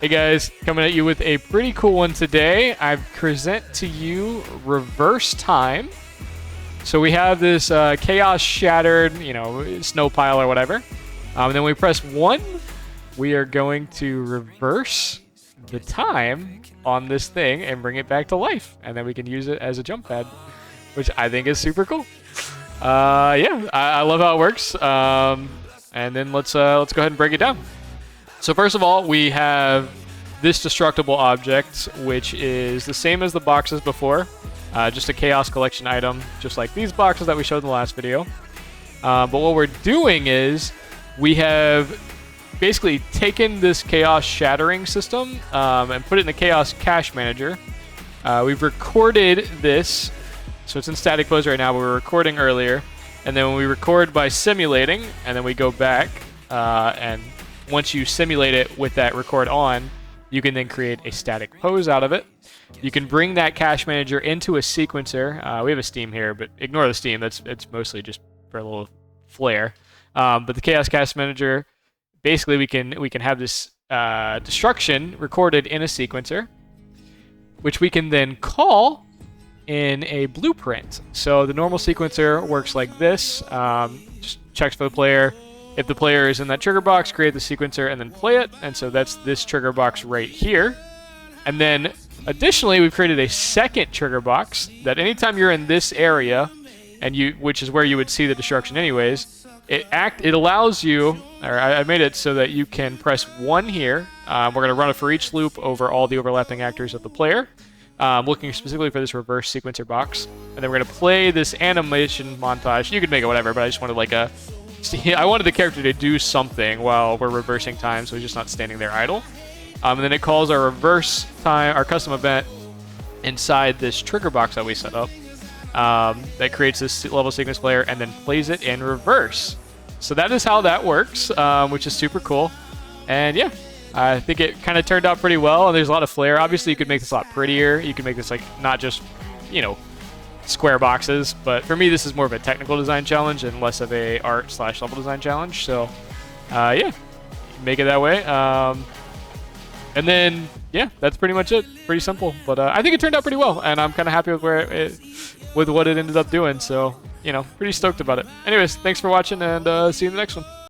Hey guys, coming at you with a pretty cool one today. I present to you reverse time. So we have this chaos shattered, snow pile or whatever. And then we press 1, we are going to reverse the time on this thing and bring it back to life. And then we can use it as a jump pad, which I think is super cool. I love how it works. And then let's go ahead and break it down. So first of all, we have this destructible object, which is the same as the boxes before, just a chaos collection item, just like these boxes that we showed in the last video. But what we're doing is we have basically taken this chaos shattering system and put it in the chaos cache manager. We've recorded this, so it's in static pose right now, but we were recording earlier. And then when we record by simulating, and then we go back, and once you simulate it with that record on, you can then create a static pose out of it. You can bring that cache manager into a sequencer. We have a Steam here, but ignore the Steam. It's mostly just for a little flair. But the chaos cache manager, basically we can have this destruction recorded in a sequencer, which we can then call in a blueprint. So the normal sequencer works like this. Just checks for the player. If the player is in that trigger box, create the sequencer and then play it. And so that's this trigger box right here. And then additionally, we've created a second trigger box that anytime you're in this area, which is where you would see the destruction anyways, it allows you, or I made it so that you can press 1 here. We're going to run it for each loop over all the overlapping actors of the player. Looking specifically for this reverse sequencer box. And then we're going to play this animation montage. You could make it whatever, but I just wanted I wanted the character to do something while we're reversing time, so he's just not standing there idle. And then it calls our reverse time, our custom event, inside this trigger box that we set up. That creates this level sequence player and then plays it in reverse. So that is how that works, which is super cool. And yeah, I think it kind of turned out pretty well, and there's a lot of flair. Obviously, you could make this a lot prettier. You could make this like not just, square boxes, but for me, this is more of a technical design challenge and less of a art/level design challenge. So, yeah, make it that way. And then, yeah, that's pretty much it. Pretty simple, but I think it turned out pretty well, and I'm kind of happy with what it ended up doing. So, pretty stoked about it. Anyways, thanks for watching, and see you in the next one.